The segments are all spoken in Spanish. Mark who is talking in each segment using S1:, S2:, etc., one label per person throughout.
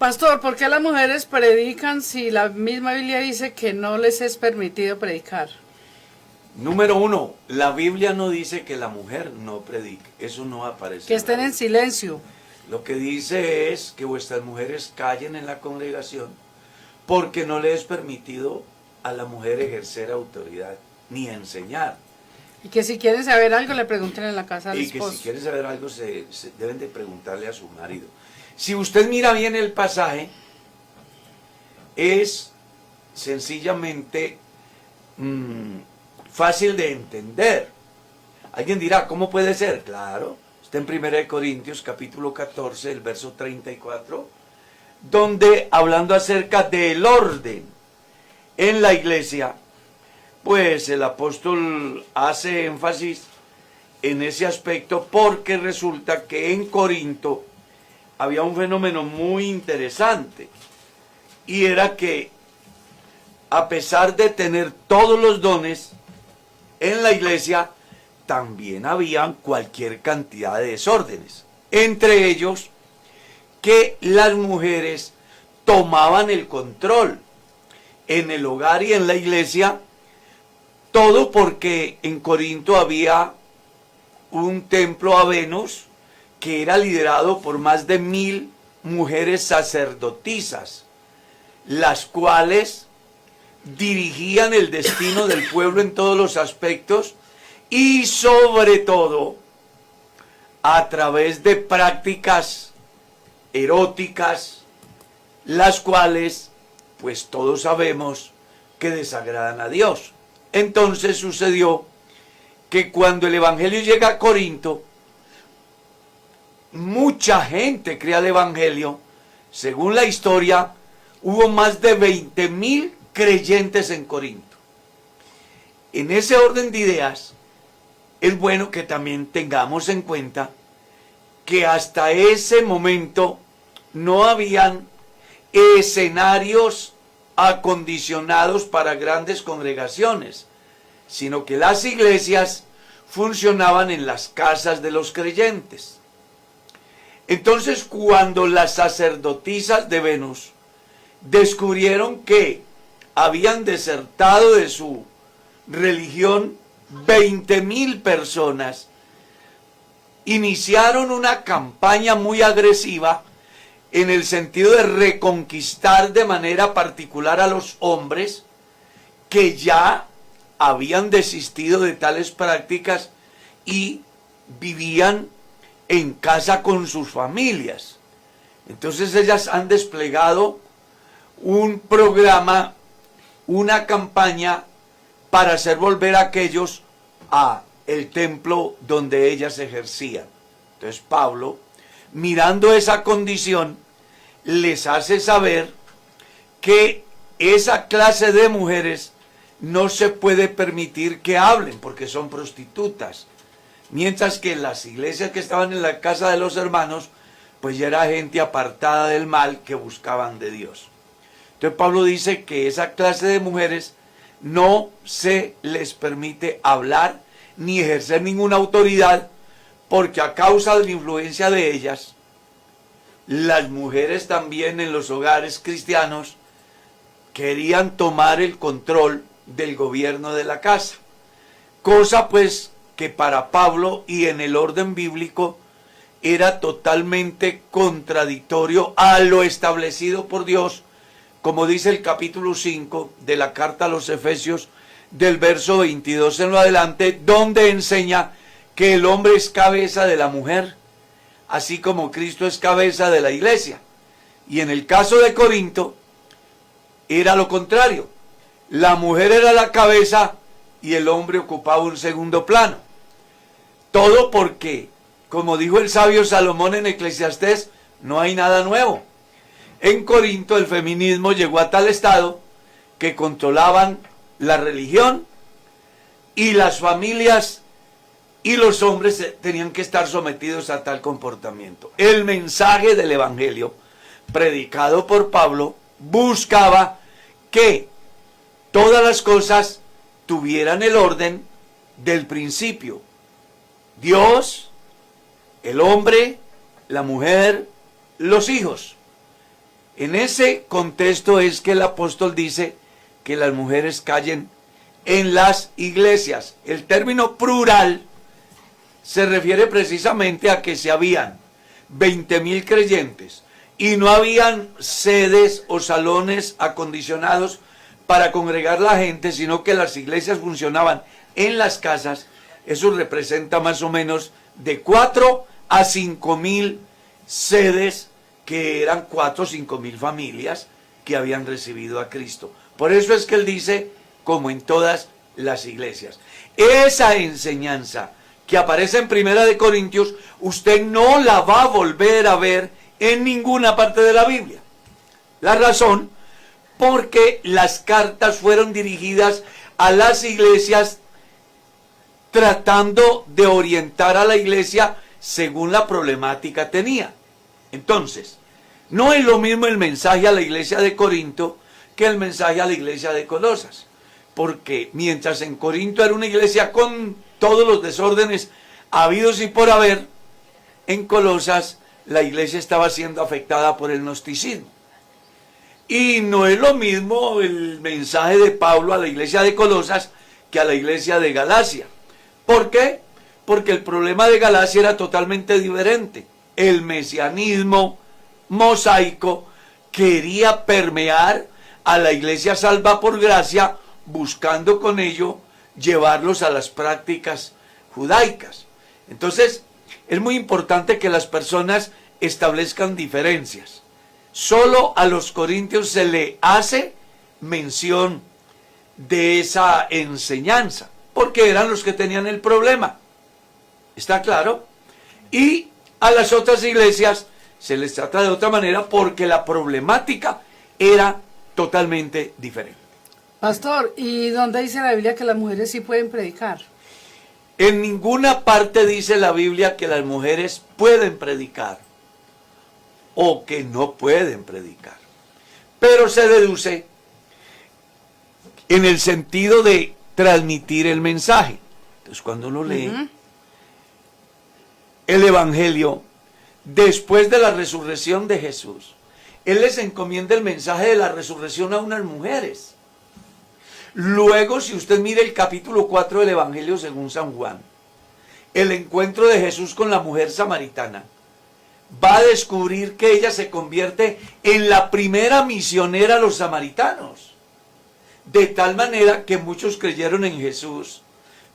S1: Pastor, ¿por qué las mujeres predican si la misma Biblia dice que no les es permitido predicar?
S2: Número uno, la Biblia no dice que la mujer no predique. Eso no aparece.
S1: Que estén en silencio.
S2: Lo que dice es que vuestras mujeres callen en la congregación porque no les es permitido a la mujer ejercer autoridad ni enseñar.
S1: Y que si quieren saber algo le pregunten en la casa del
S2: Y
S1: esposo.
S2: que si quieren saber algo se deben de preguntarle a su marido. Si usted mira bien el pasaje, es sencillamente fácil de entender. Alguien dirá, ¿cómo puede ser? Claro, está en 1 Corintios capítulo 14, el verso 34, donde hablando acerca del orden en la iglesia, pues el apóstol hace énfasis en ese aspecto porque resulta que en Corinto había un fenómeno muy interesante y era que a pesar de tener todos los dones en la iglesia, también habían cualquier cantidad de desórdenes. Entre ellos, que las mujeres tomaban el control en el hogar y en la iglesia, todo porque en Corinto había un templo a Venus que era liderado por más de 1000 mujeres sacerdotisas, las cuales dirigían el destino del pueblo en todos los aspectos y sobre todo a través de prácticas eróticas, las cuales pues todos sabemos que desagradan a Dios. Entonces sucedió que cuando el evangelio llega a Corinto, mucha gente crea el evangelio. Según la historia, hubo más de 20,000 creyentes en Corinto. En ese orden de ideas, es bueno que también tengamos en cuenta que hasta ese momento no habían escenarios acondicionados para grandes congregaciones, sino que las iglesias funcionaban en las casas de los creyentes. Entonces, cuando las sacerdotisas de Venus descubrieron que habían desertado de su religión 20,000 personas, iniciaron una campaña muy agresiva en el sentido de reconquistar de manera particular a los hombres que ya habían desistido de tales prácticas y vivían en casa con sus familias. Entonces ellas han desplegado un programa, una campaña para hacer volver a aquellos a el templo donde ellas ejercían. Entonces Pablo, mirando esa condición, les hace saber que esa clase de mujeres no se puede permitir que hablen porque son prostitutas. Mientras que las iglesias que estaban en la casa de los hermanos, pues ya era gente apartada del mal que buscaban de Dios. Entonces Pablo dice que esa clase de mujeres no se les permite hablar ni ejercer ninguna autoridad, porque a causa de la influencia de ellas, las mujeres también en los hogares cristianos querían tomar el control del gobierno de la casa. Cosa pues que para Pablo y en el orden bíblico era totalmente contradictorio a lo establecido por Dios, como dice el capítulo 5 de la carta a los Efesios, del verso 22 en lo adelante, donde enseña que el hombre es cabeza de la mujer, así como Cristo es cabeza de la iglesia. Y en el caso de Corinto, era lo contrario. La mujer era la cabeza y el hombre ocupaba un segundo plano. Todo porque, como dijo el sabio Salomón en Eclesiastés, no hay nada nuevo. En Corinto el feminismo llegó a tal estado que controlaban la religión y las familias, y los hombres tenían que estar sometidos a tal comportamiento. El mensaje del evangelio predicado por Pablo buscaba que todas las cosas tuvieran el orden del principio. Dios, el hombre, la mujer, los hijos. En ese contexto es que el apóstol dice que las mujeres callen en las iglesias. El término plural se refiere precisamente a que si habían 20,000 creyentes y no habían sedes o salones acondicionados para congregar la gente, sino que las iglesias funcionaban en las casas, eso representa más o menos de 4 a 5,000 sedes, que eran 4 o 5,000 familias que habían recibido a Cristo. Por eso es que él dice, como en todas las iglesias. Esa enseñanza que aparece en Primera de Corintios, usted no la va a volver a ver en ninguna parte de la Biblia. La razón, porque las cartas fueron dirigidas a las iglesias tratando de orientar a la iglesia según la problemática tenía. Entonces, no es lo mismo el mensaje a la iglesia de Corinto que el mensaje a la iglesia de Colosas. Porque mientras en Corinto era una iglesia con todos los desórdenes habidos y por haber, en Colosas la iglesia estaba siendo afectada por el gnosticismo. Y no es lo mismo el mensaje de Pablo a la iglesia de Colosas que a la iglesia de Galacia. ¿Por qué? Porque el problema de Galacia era totalmente diferente. El mesianismo mosaico quería permear a la iglesia salva por gracia, buscando con ello llevarlos a las prácticas judaicas. Entonces, es muy importante que las personas establezcan diferencias. Solo a los corintios se le hace mención de esa enseñanza, porque eran los que tenían el problema. ¿Está claro? Y a las otras iglesias se les trata de otra manera porque la problemática era totalmente diferente.
S1: Pastor, ¿y dónde dice la Biblia que las mujeres sí pueden predicar?
S2: En ninguna parte dice la Biblia que las mujeres pueden predicar o que no pueden predicar. Pero se deduce en el sentido de transmitir el mensaje. Entonces, cuando uno lee el Evangelio, después de la resurrección de Jesús, Él les encomienda el mensaje de la resurrección a unas mujeres. Luego, si usted mira el capítulo 4 del Evangelio según San Juan, el encuentro de Jesús con la mujer samaritana, va a descubrir que ella se convierte en la primera misionera a los samaritanos. De tal manera que muchos creyeron en Jesús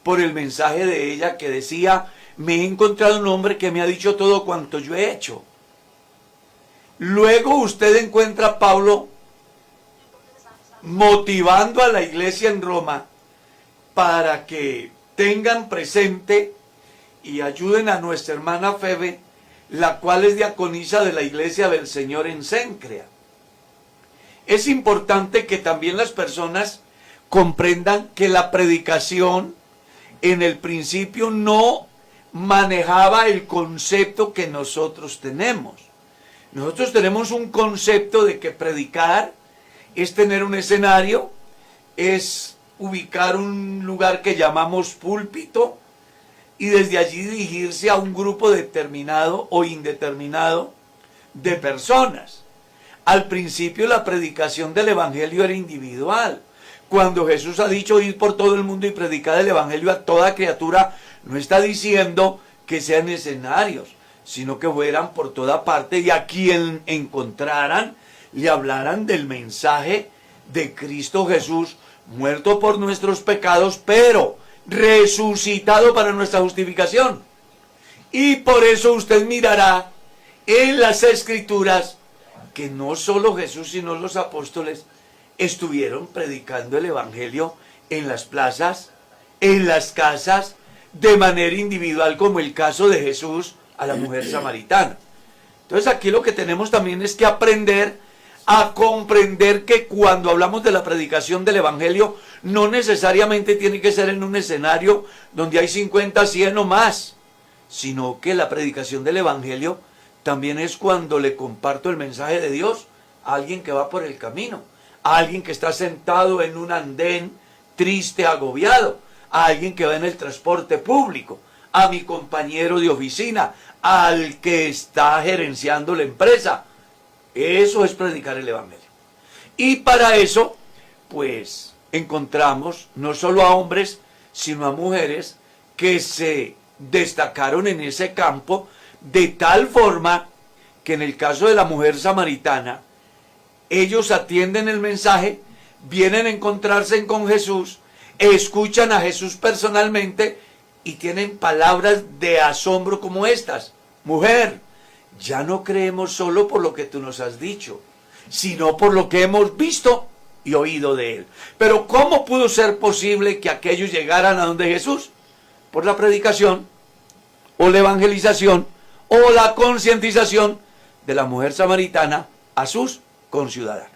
S2: por el mensaje de ella que decía: me he encontrado un hombre que me ha dicho todo cuanto yo he hecho. Luego usted encuentra a Pablo motivando a la iglesia en Roma para que tengan presente y ayuden a nuestra hermana Febe, la cual es diaconisa de la iglesia del Señor en Cencrea. Es importante que también las personas comprendan que la predicación en el principio no manejaba el concepto que nosotros tenemos. Nosotros tenemos un concepto de que predicar es tener un escenario, es ubicar un lugar que llamamos púlpito y desde allí dirigirse a un grupo determinado o indeterminado de personas. Al principio la predicación del Evangelio era individual. Cuando Jesús ha dicho ir por todo el mundo y predicar el Evangelio a toda criatura, no está diciendo que sean escenarios, sino que fueran por toda parte y a quien encontraran le hablaran del mensaje de Cristo Jesús, muerto por nuestros pecados, pero resucitado para nuestra justificación. Y por eso usted mirará en las Escrituras que no solo Jesús, sino los apóstoles estuvieron predicando el Evangelio en las plazas, en las casas, de manera individual, como el caso de Jesús a la mujer samaritana. Entonces aquí lo que tenemos también es que aprender a comprender que cuando hablamos de la predicación del Evangelio, no necesariamente tiene que ser en un escenario donde hay 50, 100 o más, sino que la predicación del Evangelio también es cuando le comparto el mensaje de Dios a alguien que va por el camino, a alguien que está sentado en un andén triste, agobiado, a alguien que va en el transporte público, a mi compañero de oficina, al que está gerenciando la empresa. Eso es predicar el Evangelio. Y para eso, pues, encontramos no solo a hombres, sino a mujeres que se destacaron en ese campo de tal forma que en el caso de la mujer samaritana, ellos atienden el mensaje, vienen a encontrarse con Jesús, escuchan a Jesús personalmente y tienen palabras de asombro como estas: mujer, ya no creemos solo por lo que tú nos has dicho, sino por lo que hemos visto y oído de él. Pero ¿cómo pudo ser posible que aquellos llegaran a donde Jesús? Por la predicación, o la evangelización, o la concientización de la mujer samaritana a sus conciudadanos.